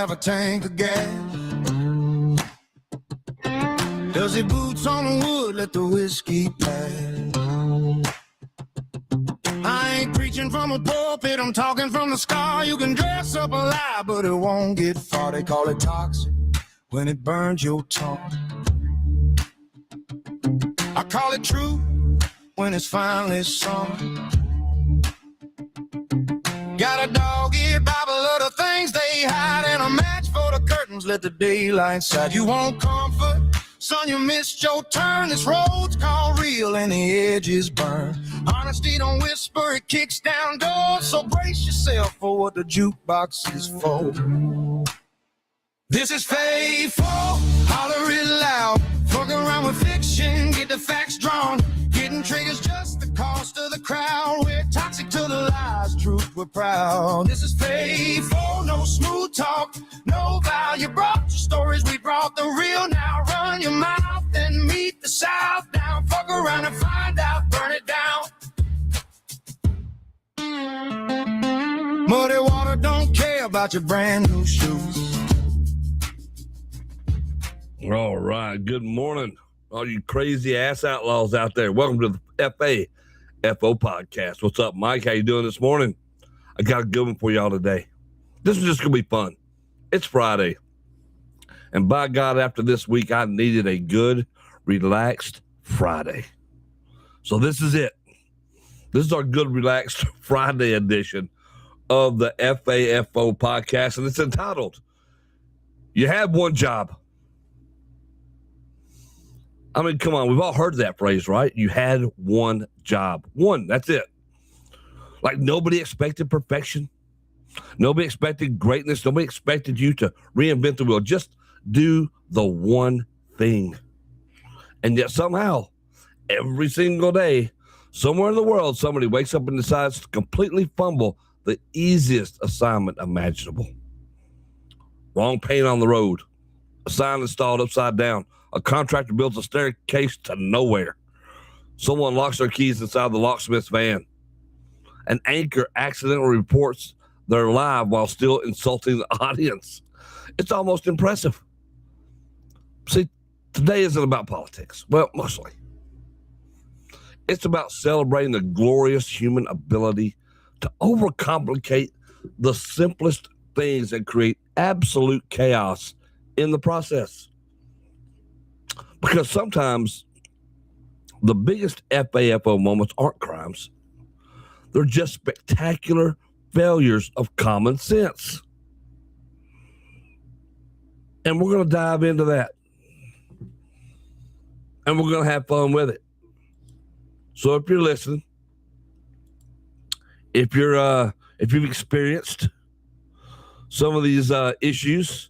have a tank of gas? Does he boots on the wood, let the whiskey pass? I ain't preaching from a pulpit, I'm talking from the scar. You can dress up a lie, but it won't get far. They call it toxic when it burns your tongue. I call it true when it's finally sung. Got a dog-eared Bible of the things they hide, and a match for the curtains, let the daylight shine. You want comfort? Son, you missed your turn. This road's called real and the edges burn. Honesty don't whisper, it kicks down doors. So brace yourself for what the jukebox is for. This is FAFO, holler it loud. Fuck around with fiction, get the facts drawn. Getting triggers just the cost of the crowd. We're toxic to the lies, truth we're proud. This is FAFO, no smooth talk, no vow. You brought your stories, we brought the real. Now run your mouth and meet the South down. Fuck around and find out, burn it down. Muddy water don't care about your brand new shoes. All right. Good morning, all you crazy ass outlaws out there. Welcome to the FAFO Podcast. What's up, Mike? How you doing this morning? I got a good one for y'all today. This is just going to be fun. It's Friday. And by God, after this week, I needed a good, relaxed Friday. So this is it. This is our good, relaxed Friday edition of the FAFO Podcast. And it's entitled, You Had One Job. I mean, come on, we've all heard that phrase, right? You had one job. One, that's it. Like nobody expected perfection. Nobody expected greatness. Nobody expected you to reinvent the wheel. Just do the one thing. And yet somehow, every single day, somewhere in the world, somebody wakes up and decides to completely fumble the easiest assignment imaginable. Wrong paint on the road. A sign installed upside down. A contractor builds a staircase to nowhere. Someone locks their keys inside the locksmith's van. An anchor accidentally reports they're live while still insulting the audience. It's almost impressive. See, today isn't about politics. Well, mostly. It's about celebrating the glorious human ability to overcomplicate the simplest things and create absolute chaos in the process. Because sometimes the biggest FAFO moments aren't crimes. They're just spectacular failures of common sense. And we're going to dive into that. And we're going to have fun with it. So if you're listening, if you've experienced some of these issues,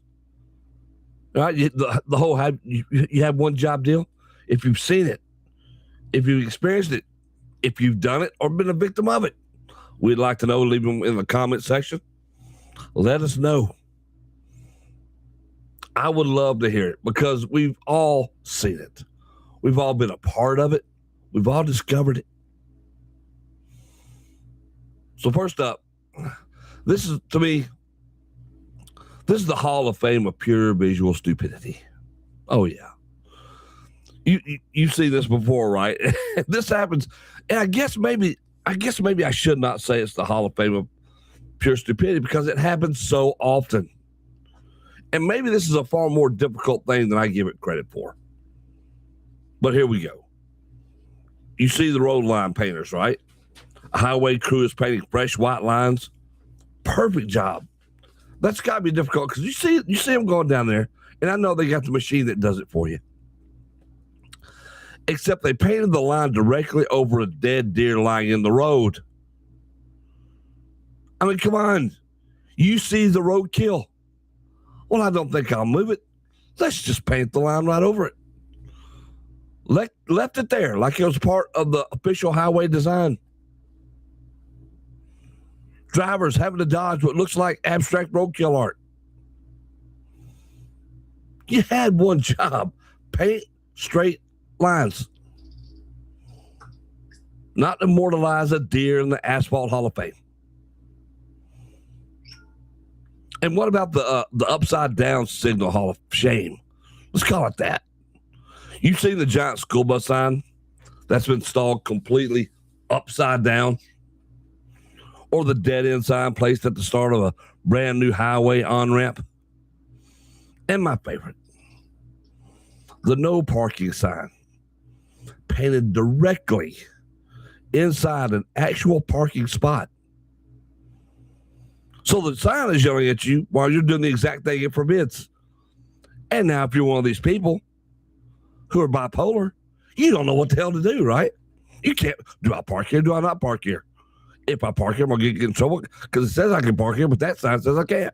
right? The whole you have one job deal. If you've seen it, if you've experienced it, if you've done it or been a victim of it, we'd like to know. Leave them in the comment section. Let us know. I would love to hear it because we've all seen it. We've all been a part of it. We've all discovered it. So first up, this is, to me, this is the Hall of Fame of pure visual stupidity. Oh, yeah. You've seen this before, right? This happens. And I guess maybe I should not say it's the Hall of Fame of pure stupidity because it happens so often. And maybe this is a far more difficult thing than I give it credit for. But here we go. You see the road line painters, right? A highway crew is painting fresh white lines. Perfect job. That's got to be difficult because you see them going down there, and I know they got the machine that does it for you. Except they painted the line directly over a dead deer lying in the road. I mean, come on. You see the roadkill. Well, I don't think I'll move it. Let's just paint the line right over it. Left it there like it was part of the official highway design. Drivers having to dodge what looks like abstract roadkill art. You had one job. Paint straight lines. Not immortalize a deer in the Asphalt Hall of Fame. And what about the upside down signal hall of shame? Let's call it that. You've seen the giant school bus sign that's been installed completely upside down, or the dead end sign placed at the start of a brand new highway on-ramp. And my favorite, the no parking sign painted directly inside an actual parking spot. So the sign is yelling at you while you're doing the exact thing it forbids. And now if you're one of these people who are bipolar, you don't know what the hell to do, right? You can't, do I park here? Do I not park here? If I park here, I'm going to get in trouble because it says I can park here, but that sign says I can't.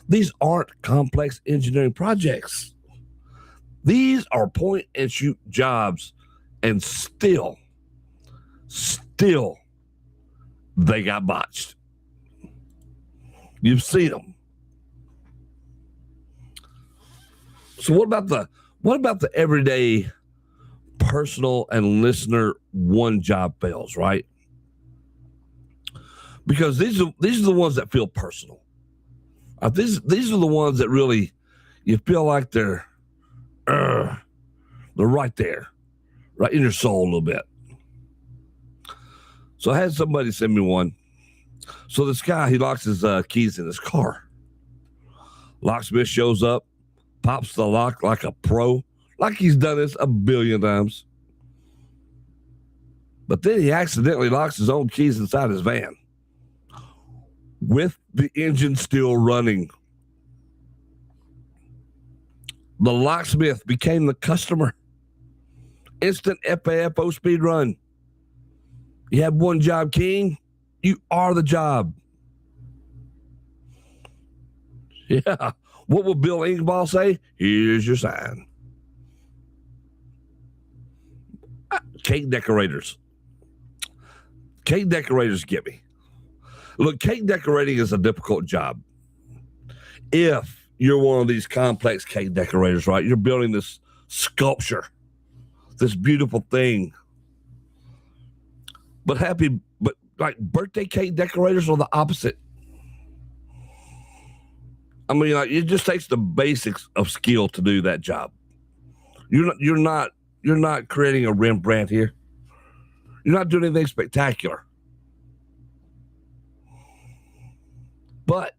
These aren't complex engineering projects. These are point and shoot jobs, and still, they got botched. You've seen them. So what about the everyday personal and listener one job fails, right? Because these are the ones that feel personal. These are the ones that really you feel like they're right there, right in your soul a little bit. So I had somebody send me one. So this guy, he locks his keys in his car. Locksmith shows up, pops the lock like a pro, like he's done this a billion times. But then he accidentally locks his own keys inside his van with the engine still running. The locksmith became the customer. Instant FAFO speed run. You have one job, King. You are the job. Yeah. What will Bill Engvall say? Here's your sign. Cake decorators. Cake decorators get me. Look, cake decorating is a difficult job. If you're one of these complex cake decorators, right? You're building this sculpture, this beautiful thing. But like birthday cake decorators are the opposite. I mean, like, it just takes the basics of skill to do that job. You're not creating a Rembrandt here. You're not doing anything spectacular. But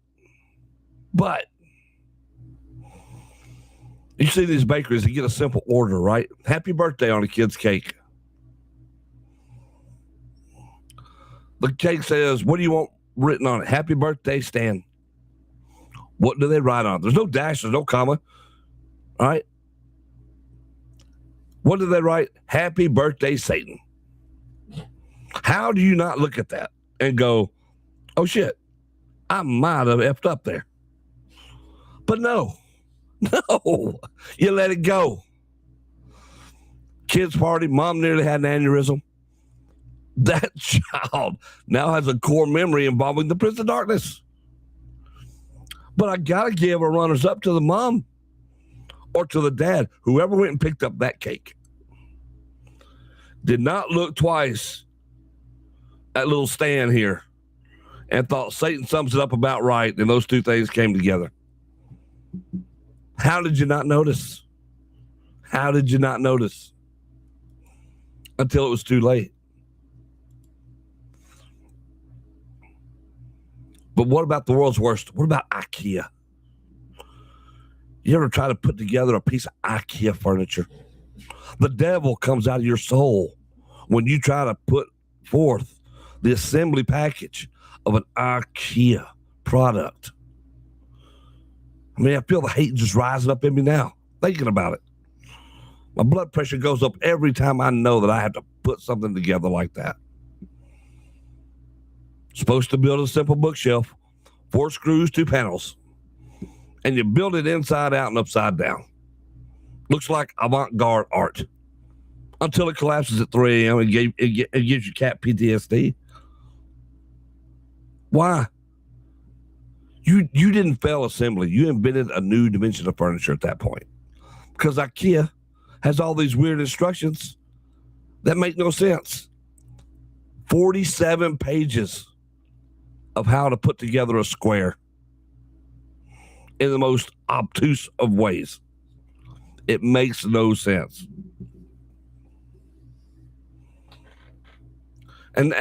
you see these bakeries, they get a simple order, right? Happy birthday on a kid's cake. The cake says, what do you want written on it? Happy birthday, Stan. What do they write on it? There's no dash, there's no comma. All right. What do they write? Happy birthday, Satan. How do you not look at that and go, oh shit, I might have effed up there? But no, you let it go. Kids party, mom nearly had an aneurysm. That child now has a core memory involving the Prince of Darkness. But I got to give a runners up to the mom or to the dad, whoever went and picked up that cake. Did not look twice at little Stan here and thought Satan sums it up about right, and those two things came together. How did you not notice? How did you not notice? Until it was too late. But what about the world's worst? What about IKEA? You ever try to put together a piece of IKEA furniture? The devil comes out of your soul when you try to put forth the assembly package of an IKEA product. I mean, I feel the hate just rising up in me now, thinking about it. My blood pressure goes up every time I know that I have to put something together like that. Supposed to build a simple bookshelf, 4 screws, 2 panels, and you build it inside out and upside down. Looks like avant-garde art until it collapses at 3 a.m. and it gives you cat PTSD. Why? You didn't fail assembly. You invented a new dimension of furniture at that point, because IKEA has all these weird instructions that make no sense. 47 pages of how to put together a square. in the most obtuse of ways. It makes no sense. And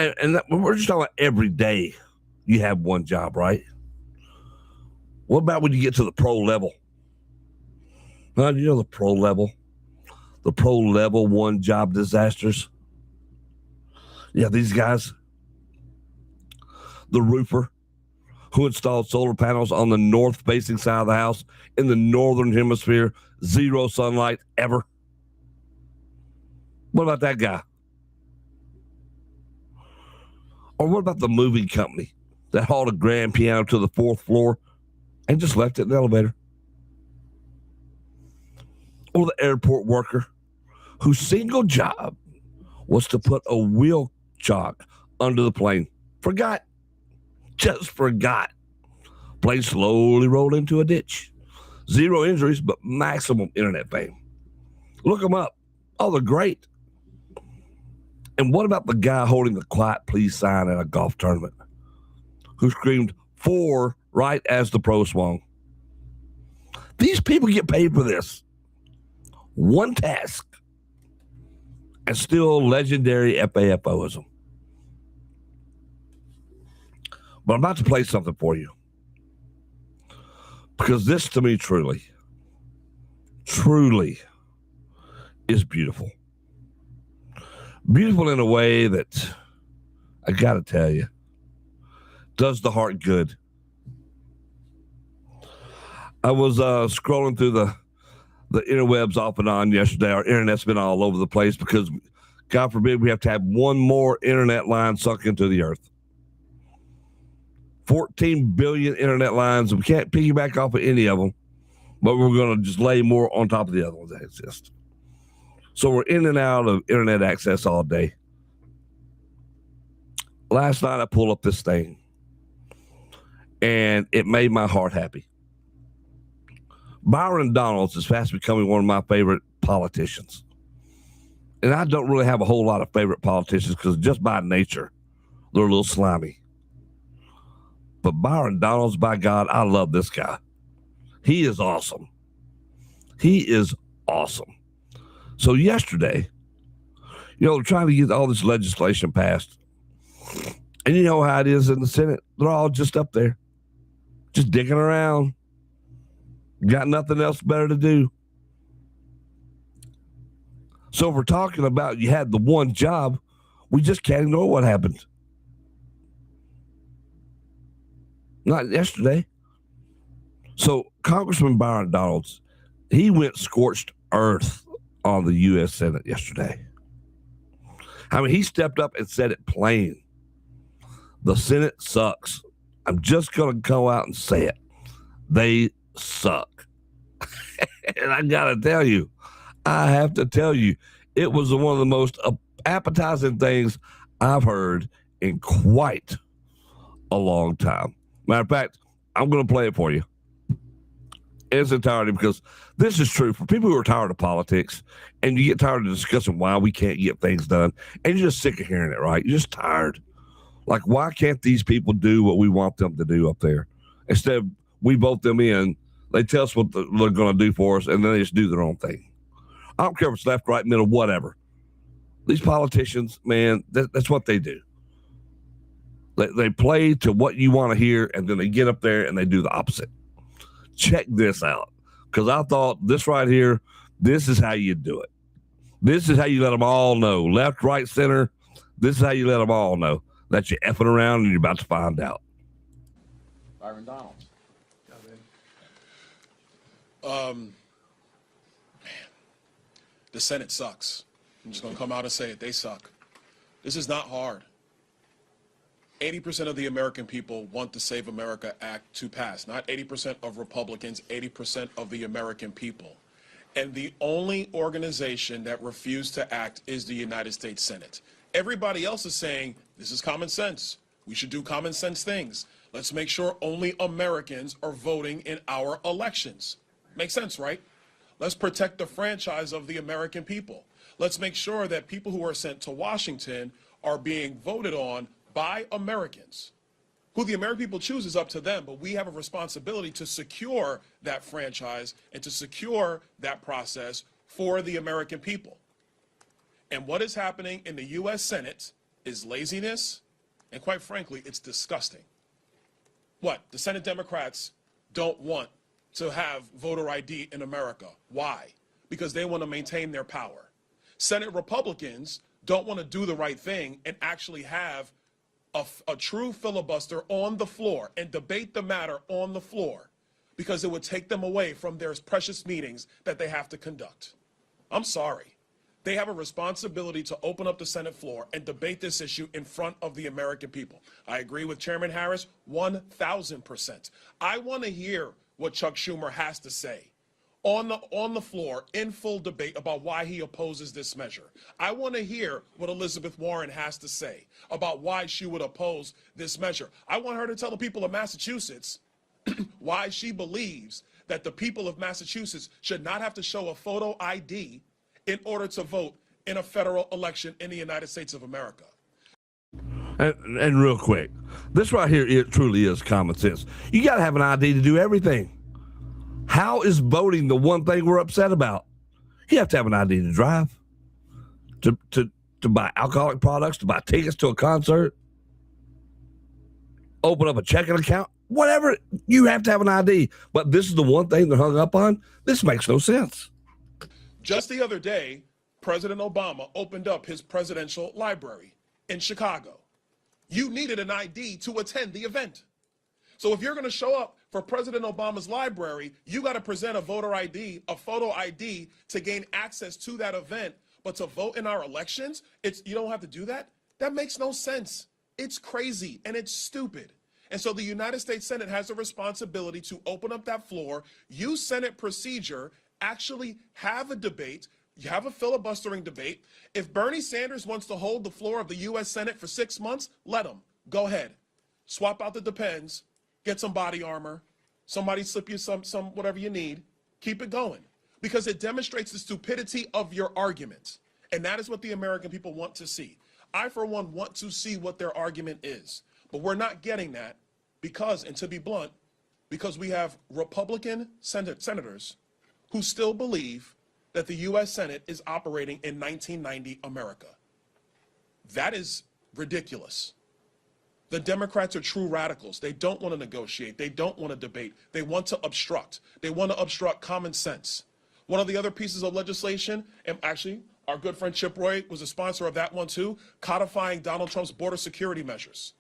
we're just talking about every day you have one job, right? What about when you get to the pro level? Well, you know the pro level one job disasters. Yeah, these guys, the roofer who installed solar panels on the north-facing side of the house in the northern hemisphere, 0 sunlight ever. What about that guy? Or what about the moving company that hauled a grand piano to the 4th floor and just left it in the elevator? Or the airport worker whose single job was to put a wheel chock under the plane. Just forgot. Plane slowly rolled into a ditch. 0 injuries, but maximum internet fame. Look them up. Oh, they're great. And what about the guy holding the quiet please sign at a golf tournament who screamed 4 right as the pro swung? These people get paid for this. One task. And still legendary FAFOism. But I'm about to play something for you. Because this to me truly is beautiful. Beautiful in a way that, I got to tell you, does the heart good. I was scrolling through the interwebs off and on yesterday. Our internet's been all over the place because, God forbid, we have to have one more internet line sunk into the earth. 14 billion internet lines. We can't piggyback off of any of them, but we're going to just lay more on top of the other ones that exist. So we're in and out of internet access all day. Last night I pulled up this thing, and it made my heart happy. Byron Donalds is fast becoming one of my favorite politicians. And I don't really have a whole lot of favorite politicians because just by nature, they're a little slimy. But Byron Donalds, by God, I love this guy. He is awesome. So yesterday, trying to get all this legislation passed. And you know how it is in the Senate. They're all just up there, just digging around. Got nothing else better to do. So if we're talking about you had the one job, we just can't ignore what happened. Not yesterday. So Congressman Byron Donalds, he went scorched earth on the U.S. Senate yesterday. I mean, he stepped up and said it plain. The Senate sucks. I'm just going to go out and say it. They suck. And I got to tell you, I have to tell you, it was one of the most appetizing things I've heard in quite a long time. Matter of fact, I'm going to play it for you in its entirety because this is true for people who are tired of politics and you get tired of discussing why we can't get things done and you're just sick of hearing it, right? You're just tired. Like, why can't these people do what we want them to do up there? Instead of we vote them in, they tell us what they're going to do for us, and then they just do their own thing. I don't care if it's left, right, middle, whatever. These politicians, man, that's what they do. They play to what you want to hear, and then they get up there and they do the opposite. Check this out, because I thought this right here, this is how you do it. This is how you let them all know. Left, right, center, this is how you let them all know that you're effing around and you're about to find out. Byron Donalds. Man, the Senate sucks. I'm just going to come out and say it. They suck. This is not hard. 80% of the American people want the Save America Act to pass. Not 80% of Republicans, 80% of the American people. And the only organization that refused to act is the United States Senate. Everybody else is saying, this is common sense. We should do common sense things. Let's make sure only Americans are voting in our elections. Makes sense, right? Let's protect the franchise of the American people. Let's make sure that people who are sent to Washington are being voted on by Americans. Who the American people choose is up to them, but we have a responsibility to secure that franchise and to secure that process for the American people. And what is happening in the U.S. Senate is laziness, and quite frankly, it's disgusting. What? The Senate Democrats don't want to have voter ID in America. Why? Because they want to maintain their power. Senate Republicans don't want to do the right thing and actually have a true filibuster on the floor and debate the matter on the floor, because it would take them away from their precious meetings that they have to conduct. I'm sorry. They have a responsibility to open up the Senate floor and debate this issue in front of the American people. I agree with Chairman Harris 1,000%. I want to hear what Chuck Schumer has to say on the floor in full debate about why he opposes this measure. I want to hear what Elizabeth Warren has to say about why she would oppose this measure. I want her to tell the people of Massachusetts why she believes that the people of Massachusetts should not have to show a photo ID in order to vote in a federal election in the United States of America. And real quick, this right here, it truly is common sense. You got to have an ID to do everything. How is voting the one thing we're upset about? You have to have an ID to drive, to buy alcoholic products, to buy tickets to a concert, open up a checking account, whatever. You have to have an ID. But this is the one thing they're hung up on. This makes no sense. Just the other day, President Obama opened up his presidential library in Chicago. You needed an ID to attend the event. So if you're going to show up for President Obama's library, you got to present a voter ID, a photo ID to gain access to that event. But to vote in our elections, you don't have to do that? That makes no sense. It's crazy and it's stupid. And so the United States Senate has a responsibility to open up that floor, use Senate procedure, actually have a debate. You have a filibustering debate. If Bernie Sanders wants to hold the floor of the U.S. Senate for 6 months, let him. Go ahead. Swap out the Depends. Get some body armor. Somebody slip you some whatever you need. Keep it going. Because it demonstrates the stupidity of your argument. And that is what the American people want to see. I, for one, want to see what their argument is. But we're not getting that because, and to be blunt, because we have Republican senators who still believe that the U.S. Senate is operating in 1990 America. That is ridiculous. The Democrats are true radicals. They don't want to negotiate. They don't want to debate. They want to obstruct. They want to obstruct common sense. One of the other pieces of legislation, and actually our good friend Chip Roy was a sponsor of that one too, codifying Donald Trump's border security measures,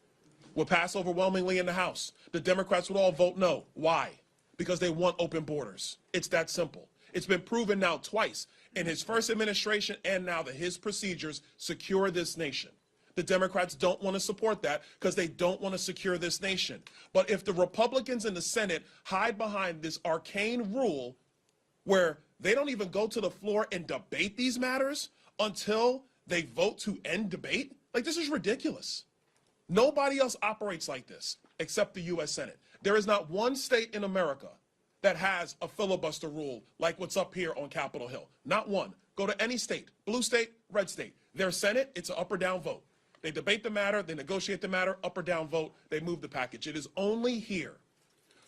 would pass overwhelmingly in the House. The Democrats would all vote no. Why? Because they want open borders. It's that simple. It's been proven now twice in his first administration and now that his procedures secure this nation. The Democrats don't want to support that because they don't want to secure this nation. But if the Republicans in the Senate hide behind this arcane rule where they don't even go to the floor and debate these matters until they vote to end debate, like, this is ridiculous. Nobody else operates like this except the U.S. Senate. There is not one state in America that has a filibuster rule like what's up here on Capitol Hill. Not one. Go to any state, blue state, red state. Their Senate, it's an up or down vote. They debate the matter, they negotiate the matter, up or down vote, they move the package. It is only here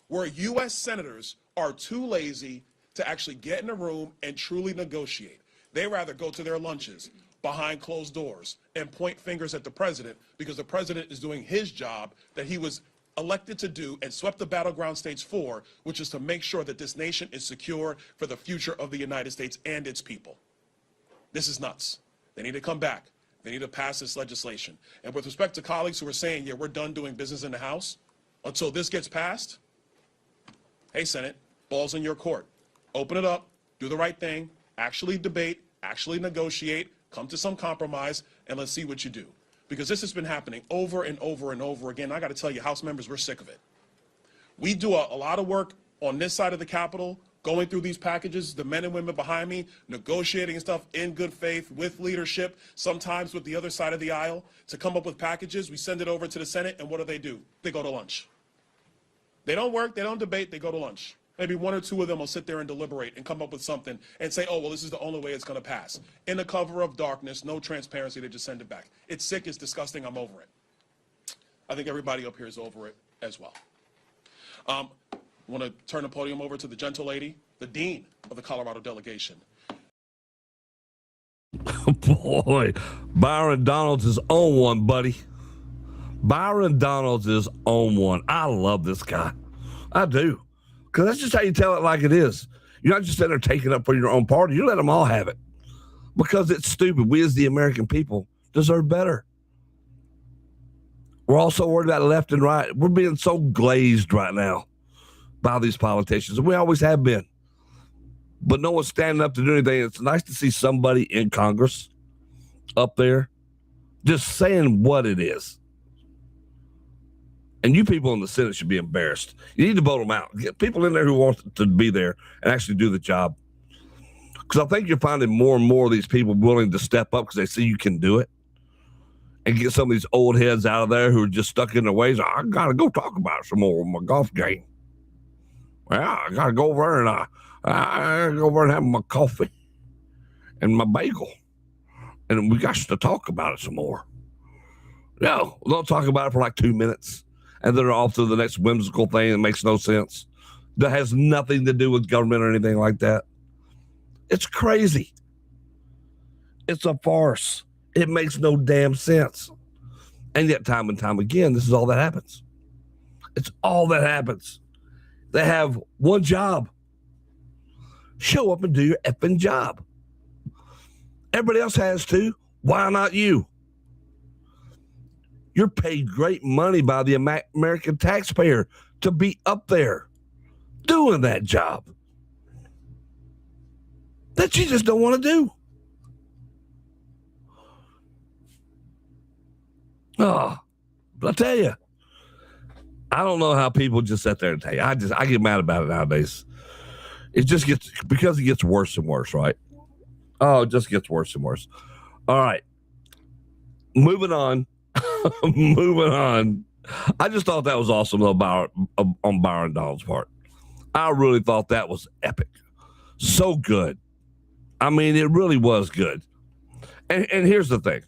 where U.S. senators are too lazy to actually get in a room and truly negotiate. They rather go to their lunches behind closed doors and point fingers at the president because the president is doing his job that he was elected to do and swept the battleground states for, which is to make sure that this nation is secure for the future of the United States and its people. This is nuts. They need to come back. They need to pass this legislation. And with respect to colleagues who are saying, yeah, we're done doing business in the House until this gets passed, hey, Senate, ball's in your court. Open it up, do the right thing, actually debate, actually negotiate, come to some compromise, and let's see what you do. Because this has been happening over and over and over again. I got to tell you, House members, we're sick of it. We do a lot of work on this side of the Capitol, going through these packages, the men and women behind me, negotiating and stuff in good faith with leadership, sometimes with the other side of the aisle, to come up with packages. We send it over to the Senate, and what do? They go to lunch. They don't work, they don't debate, they go to lunch. Maybe one or two of them will sit there and deliberate and come up with something and say, oh, well, this is the only way it's going to pass. In the cover of darkness, no transparency, they just send it back. It's sick, it's disgusting, I'm over it. I think everybody up here is over it as well. I want to turn the podium over to the gentle lady, the dean of the Colorado delegation. Boy, Byron Donalds is on one, buddy. Byron Donalds is on one. I love this guy. I do. Because that's just how you tell it like it is. You're not just sitting there taking up for your own party. You let them all have it. Because it's stupid. We as the American people deserve better. We're also worried about left and right. We're being so glazed right now by these politicians. And we always have been. But no one's standing up to do anything. It's nice to see somebody in Congress up there just saying what it is. And you people in the Senate should be embarrassed. You need to vote them out. Get people in there who want to be there and actually do the job. Because I think you're finding more and more of these people willing to step up because they see you can do it. And get some of these old heads out of there who are just stuck in their ways. I got to go talk about it some more with my golf game. Well, I got to go over and I go over and have my coffee and my bagel. And we got to talk about it some more. No, they'll talk about it for like 2 minutes. And then they're off to the next whimsical thing that makes no sense. That has nothing to do with government or anything like that. It's crazy. It's a farce. It makes no damn sense. And yet time and time again, this is all that happens. It's all that happens. They have one job. Show up and do your effing job. Everybody else has to. Why not you? You're paid great money by the American taxpayer to be up there doing that job that you just don't want to do. Oh, but I tell you, I don't know how people just sit there and tell you. I get mad about it nowadays. It just gets worse and worse, right? Oh, it just gets worse and worse. All right. Moving on. Moving on. I just thought that was awesome though, on Byron Donald's part. I really thought that was epic. So good. I mean, it really was good. And here's the thing.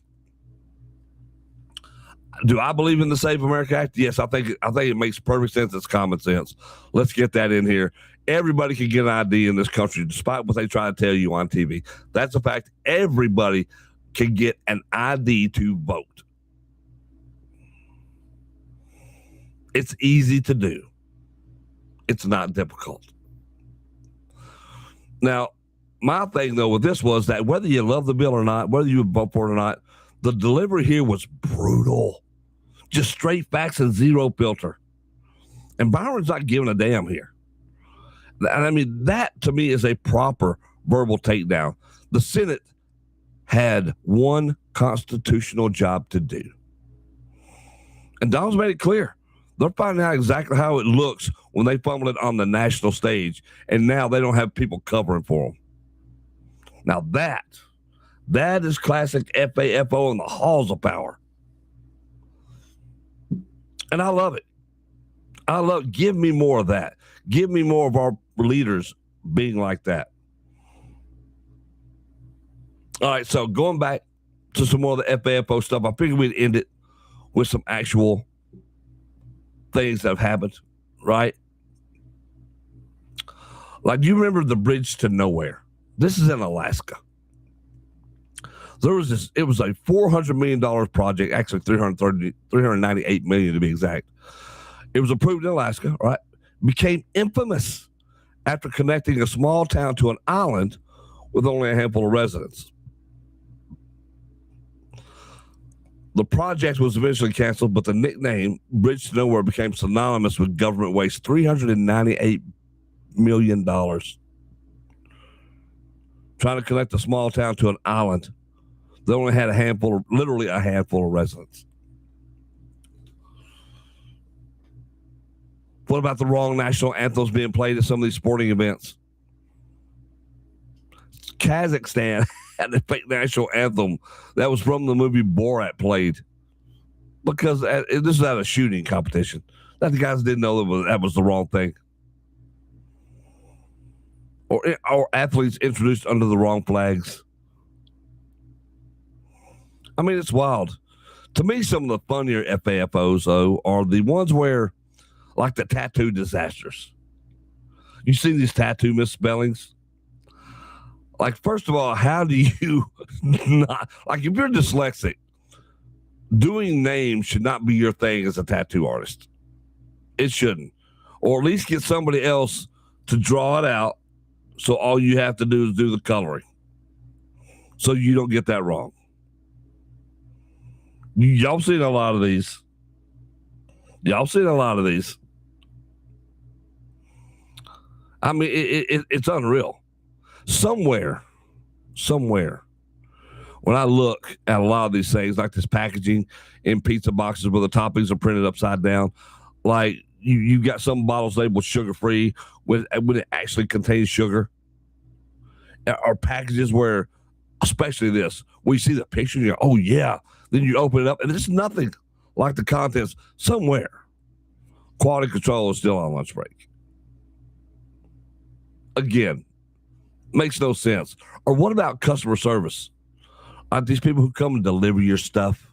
Do I believe in the Save America Act? Yes, I think it makes perfect sense. It's common sense. Let's get that in here. Everybody can get an ID in this country, despite what they try to tell you on TV. That's a fact. Everybody can get an ID to vote. It's easy to do. It's not difficult. Now, my thing, though, with this was that whether you love the bill or not, whether you vote for it or not, the delivery here was brutal. Just straight facts and zero filter. And Byron's not giving a damn here. And I mean, that to me is a proper verbal takedown. The Senate had one constitutional job to do. And Donald's made it clear. They're finding out exactly how it looks when they fumble it on the national stage. And now they don't have people covering for them. Now that is classic FAFO in the halls of power. And I love it. Give me more of that. Give me more of our leaders being like that. All right, so going back to some more of the FAFO stuff, I figured we'd end it with some actual things that have happened, right? Like, do you remember the bridge to nowhere? This is in Alaska. It was a $400 million project, actually $398 million to be exact. It was approved in Alaska, right? Became infamous after connecting a small town to an island with only a handful of residents. The project was eventually canceled, but the nickname Bridge to Nowhere became synonymous with government waste. $398 million. Trying to connect a small town to an island. They only had literally a handful of residents. What about the wrong national anthems being played at some of these sporting events? Kazakhstan had a fake national anthem that was from the movie Borat played. Because this is at a shooting competition. That the guys didn't know that was the wrong thing. Or athletes introduced under the wrong flags. I mean, it's wild. To me, some of the funnier FAFOs, though, are the ones where, like the tattoo disasters. You see these tattoo misspellings? Like, first of all, how do you not, like, if you're dyslexic, doing names should not be your thing as a tattoo artist. It shouldn't. Or at least get somebody else to draw it out, so all you have to do is do the coloring, so you don't get that wrong. Y'all seen a lot of these. I mean, it's unreal. Somewhere, when I look at a lot of these things, like this packaging in pizza boxes where the toppings are printed upside down, like you got some bottles labeled sugar-free when it actually contains sugar, or packages where, especially this, we see the picture and you're, oh yeah, then you open it up and it's nothing like the contents. Somewhere, quality control is still on lunch break. Again, makes no sense. Or what about customer service? Aren't these people who come and deliver your stuff?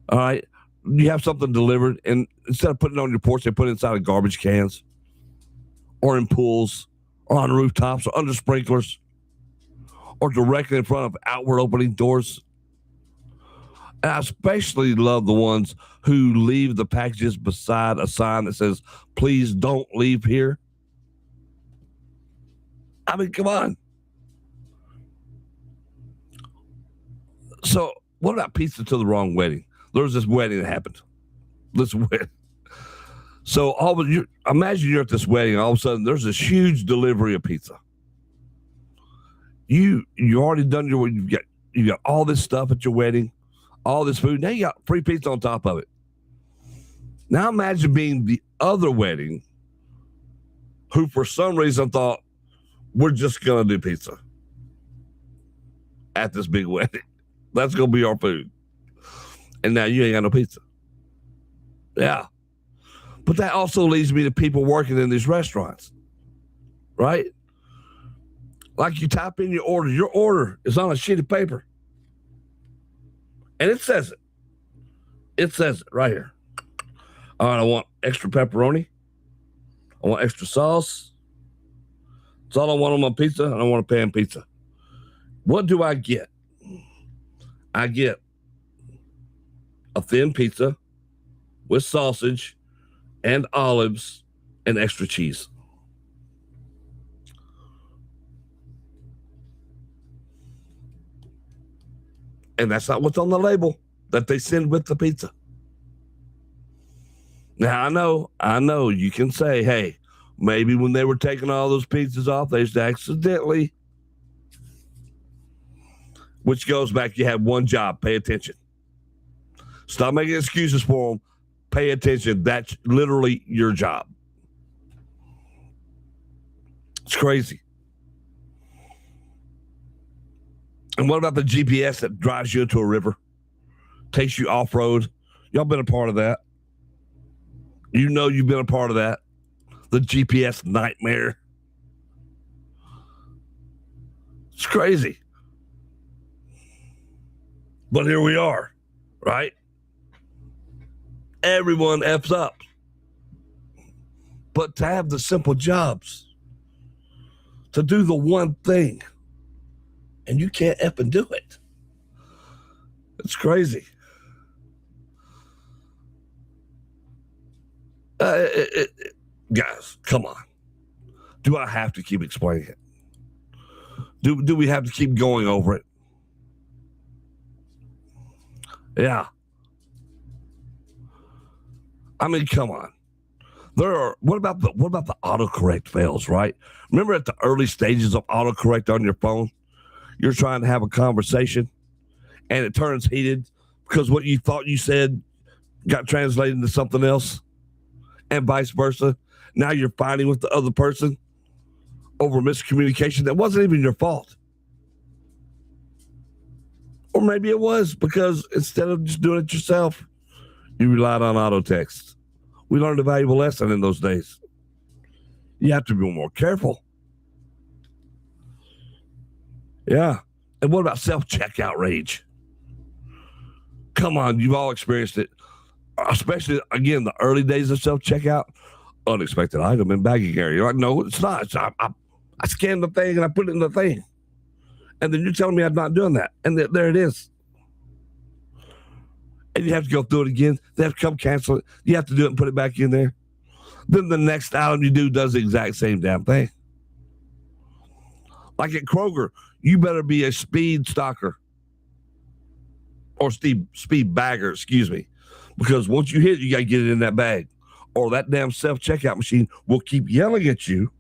All right, you have something delivered, and instead of putting it on your porch, they put it inside of garbage cans, or in pools, or on rooftops, or under sprinklers, or directly in front of outward opening doors. And I especially love the ones who leave the packages beside a sign that says, "Please don't leave here." I mean, come on. So, what about pizza to the wrong wedding? There was this wedding that happened. So, imagine you're at this wedding, and all of a sudden, there's this huge delivery of pizza. You already done you got all this stuff at your wedding, all this food. Now you got free pizza on top of it. Now imagine being the other wedding who, for some reason, thought, we're just going to do pizza at this big wedding. That's going to be our food. And now you ain't got no pizza. Yeah. But that also leads me to people working in these restaurants, right? Like you type in your order is on a sheet of paper. And it says it. It says it right here. All right, I want extra pepperoni. I want extra sauce. That's all I want on my pizza. I don't want a pan pizza. What do I get? I get a thin pizza with sausage and olives and extra cheese. And that's not what's on the label that they send with the pizza. Now, I know you can say, hey, maybe when they were taking all those pizzas off, they just accidentally, which goes back, you have one job, pay attention. Stop making excuses for them. Pay attention. That's literally your job. It's crazy. And what about the GPS that drives you into a river, takes you off-road? Y'all been a part of that. You know you've been a part of that. The GPS nightmare. It's crazy. But here we are, right? Everyone F's up. But to have the simple jobs, to do the one thing, and you can't F and do it. It's crazy. Guys, come on. Do I have to keep explaining it? Do we have to keep going over it? Yeah. I mean, come on. What about the autocorrect fails, right? Remember at the early stages of autocorrect on your phone, you're trying to have a conversation and it turns heated because what you thought you said got translated into something else, and vice versa. Now you're fighting with the other person over miscommunication that wasn't even your fault. Or maybe it was because instead of just doing it yourself, you relied on auto text. We learned a valuable lesson in those days. You have to be more careful. Yeah. And what about self-checkout rage? Come on, you've all experienced it. Especially, again, the early days of self-checkout. Unexpected item in bagging area. You're like, no, it's not. I scanned the thing and I put it in the thing. And then you're telling me I'm not doing that. And there it is. And you have to go through it again. They have to come cancel it. You have to do it and put it back in there. Then the next item you do does the exact same damn thing. Like at Kroger, you better be a speed stocker. Or speed bagger, excuse me. Because once you hit it, you got to get it in that bag. Or that damn self-checkout machine will keep yelling at you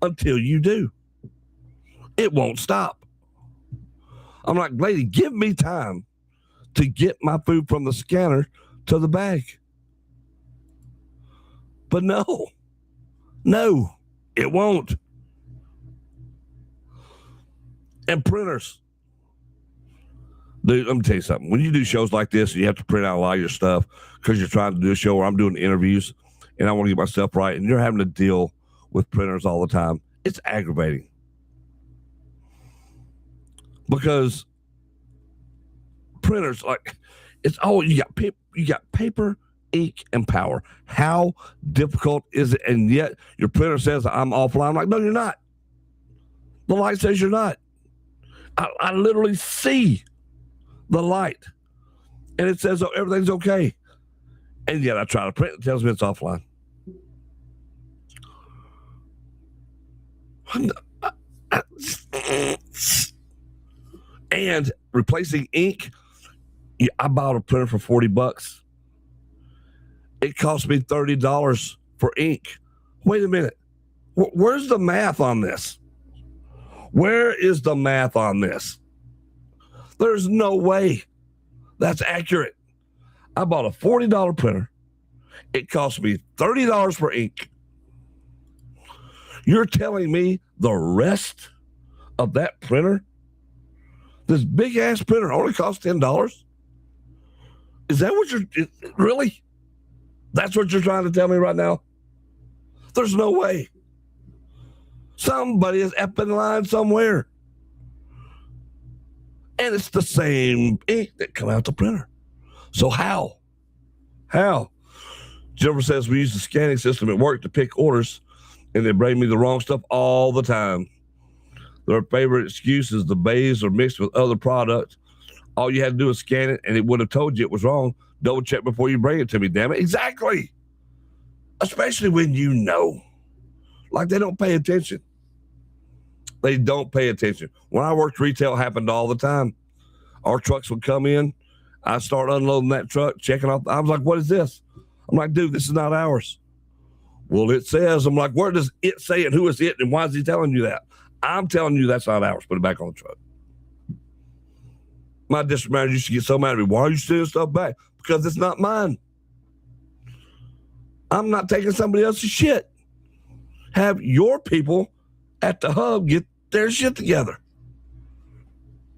until you do. It won't stop. I'm like, lady, give me time to get my food from the scanner to the bag. But no, it won't. And printers. Dude, let me tell you something. When you do shows like this, and you have to print out a lot of your stuff because you're trying to do a show where I'm doing interviews and I want to get myself right, and you're having to deal with printers all the time, it's aggravating. Because printers, like, it's all you got paper, ink, and power. How difficult is it? And yet your printer says I'm offline. I'm like, no, you're not. The light says you're not. I literally see the light, and it says, oh, everything's okay. And yet I try to print, it tells me it's offline. And replacing ink, I bought a printer for $40. It cost me $30 for ink. Wait a minute. Where's the math on this? Where is the math on this? There's no way that's accurate. I bought a $40 printer. It cost me $30 for ink. You're telling me the rest of that printer, this big ass printer, only costs $10? Is that what you're really? That's what you're trying to tell me right now? There's no way. Somebody is effing lying somewhere. And it's the same ink that come out the printer. So how? Jennifer says we use the scanning system at work to pick orders, and they bring me the wrong stuff all the time. Their favorite excuse is the bays are mixed with other products. All you had to do is scan it, and it would have told you it was wrong. Double check before you bring it to me, damn it. Exactly. Especially when you know. Like they don't pay attention. They don't pay attention. When I worked retail, it happened all the time. Our trucks would come in. I'd start unloading that truck, checking off. I was like, what is this? I'm like, dude, this is not ours. Well, it says. I'm like, where does it say it? Who is it? And why is he telling you that? I'm telling you that's not ours. Put it back on the truck. My district manager used to get so mad at me. Why are you stealing stuff back? Because it's not mine. I'm not taking somebody else's shit. Have your people at the hub get their shit together.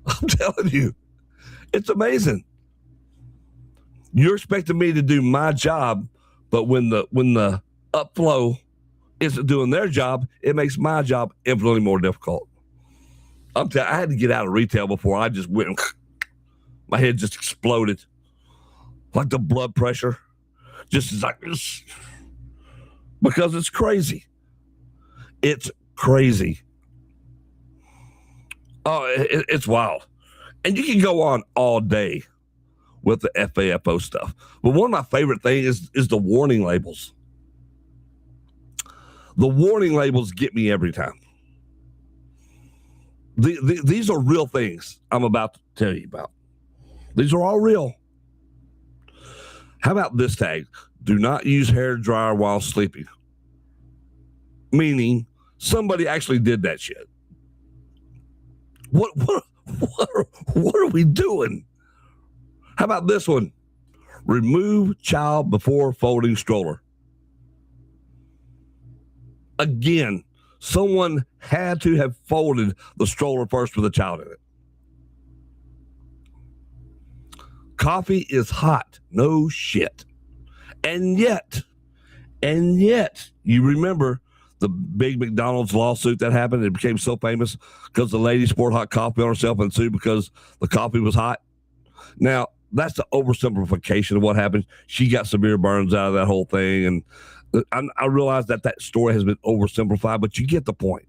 I'm telling you, it's amazing. You're expecting me to do my job, but when the upflow isn't doing their job, it makes my job infinitely more difficult. I had to get out of retail before I just went. My head just exploded, like the blood pressure, just like this, because it's crazy. It's crazy. Oh, it's wild. And you can go on all day with the FAFO stuff. But one of my favorite things is the warning labels. The warning labels get me every time. These are real things I'm about to tell you about. These are all real. How about this tag? Do not use hair dryer while sleeping. Meaning somebody actually did that shit. What are we doing? How about this one? Remove child before folding stroller. Again, someone had to have folded the stroller first with a child in it. Coffee is hot. No shit. And yet, you remember the big McDonald's lawsuit that happened? It became so famous because the lady poured hot coffee on herself and sued because the coffee was hot. Now, that's the oversimplification of what happened. She got severe burns out of that whole thing. And I realize that story has been oversimplified, but you get the point.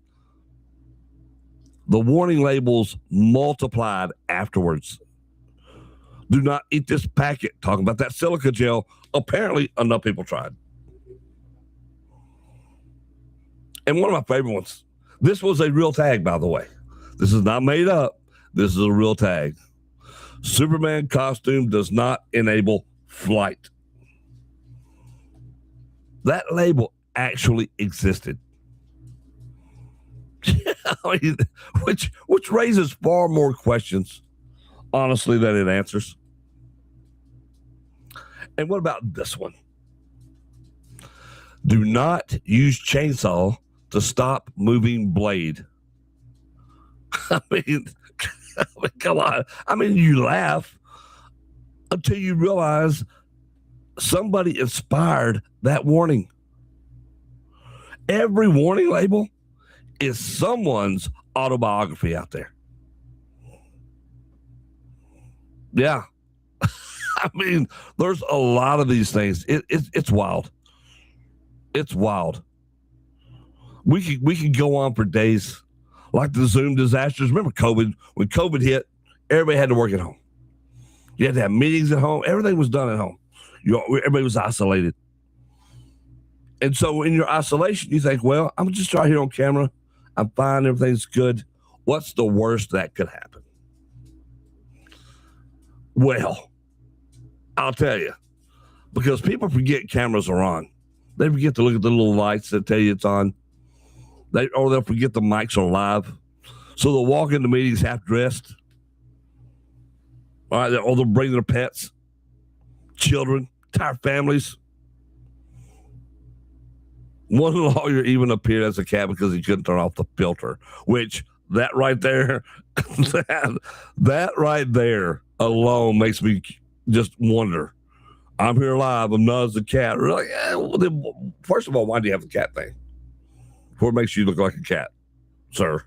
The warning labels multiplied afterwards. Do not eat this packet. Talking about that silica gel. Apparently, enough people tried. And one of my favorite ones. This was a real tag, by the way. This is not made up. This is a real tag. Superman costume does not enable flight. That label actually existed. I mean, which raises far more questions, honestly, than it answers. And what about this one? Do not use chainsaw to stop moving blade. I mean, come on. I mean, you laugh until you realize somebody inspired that warning. Every warning label is someone's autobiography out there. Yeah. I mean, there's a lot of these things. It's wild. It's wild. We could go on for days. Like the Zoom disasters. Remember COVID? When COVID hit, everybody had to work at home. You had to have meetings at home. Everything was done at home. Everybody was isolated. And so in your isolation, you think, well, I'm just right here on camera. I'm fine. Everything's good. What's the worst that could happen? Well, I'll tell you, because people forget cameras are on. They forget to look at the little lights that tell you it's on. They'll forget the mics are live. So they'll walk into meetings half dressed. All right, or they'll bring their pets, children, entire families. One lawyer even appeared as a cat because he couldn't turn off the filter, which that right there, that right there alone makes me just wonder. I'm here live. I'm not as a cat. Really? Yeah, well, then, first of all, why do you have the cat thing? What makes you look like a cat, sir?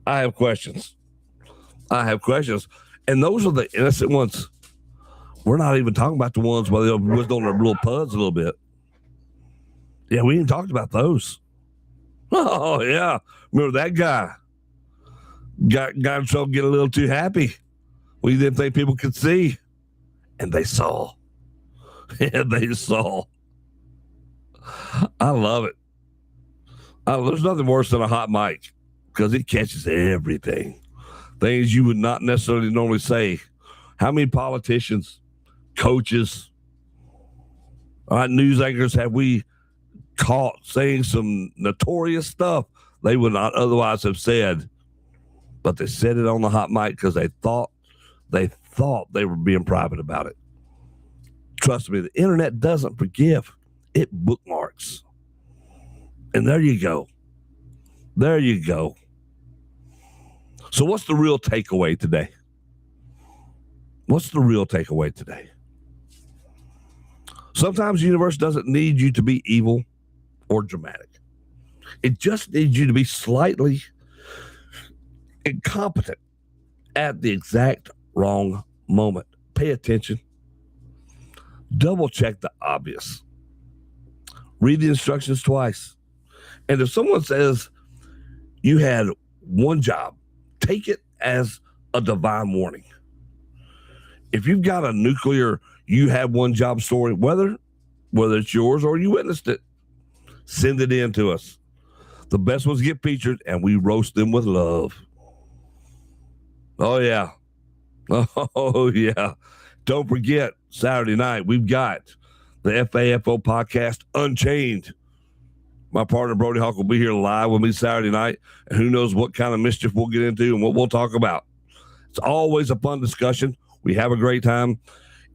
I have questions. And those are the innocent ones. We're not even talking about the ones where they whizzed on their little puds a little bit. Yeah, we ain't talked about those. Oh, yeah. Remember that guy? Got in trouble, get a little too happy. We didn't think people could see. And they saw. And they saw. I love it. There's nothing worse than a hot mic because it catches everything. Things you would not necessarily normally say. How many politicians, coaches, news anchors have we caught saying some notorious stuff they would not otherwise have said, but they said it on the hot mic because they thought they were being private about it. Trust me, the internet doesn't forgive. It bookmarks. And there you go. There you go. So what's the real takeaway today? What's the real takeaway today? Sometimes the universe doesn't need you to be evil or dramatic. It just needs you to be slightly incompetent at the exact wrong moment. Pay attention. Double check the obvious. Read the instructions twice. And if someone says you had one job, take it as a divine warning. If you've got a nuclear, you had one job story, whether it's yours or you witnessed it, send it in to us. The best ones get featured, and we roast them with love. Oh, yeah. Oh, yeah. Don't forget, Saturday night, we've got the FAFO Podcast Unchained. My partner, Brody Hawk, will be here live with me Saturday night, and who knows what kind of mischief we'll get into and what we'll talk about. It's always a fun discussion. We have a great time.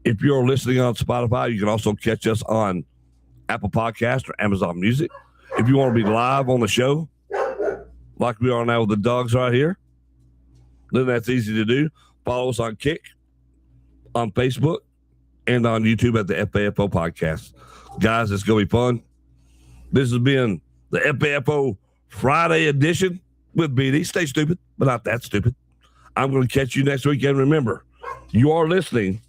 If you're listening on Spotify, you can also catch us on Apple Podcast or Amazon Music. If you want to be live on the show, like we are now with the dogs right here, then that's easy to do. Follow us on Kick, on Facebook, and on YouTube at the FAFO Podcast. Guys, it's going to be fun. This has been the FAFO Friday edition with BD. Stay stupid, but not that stupid. I'm going to catch you next week. And remember, You are listening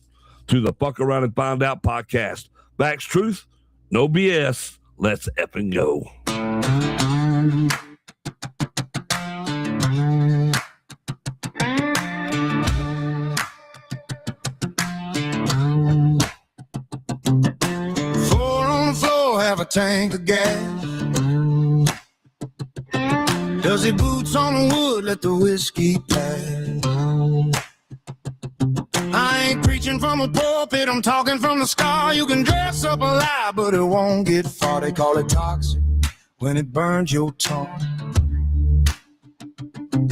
to the Fuck Around and Find Out podcast. Facts, truth, no BS. Let's effing go. Four on the floor, have a tank of gas. Does he boots on the wood, let the whiskey pass? I ain't preaching from a pulpit, I'm talking from the scar. You can dress up a lie, but it won't get far. They call it toxic when it burns your tongue.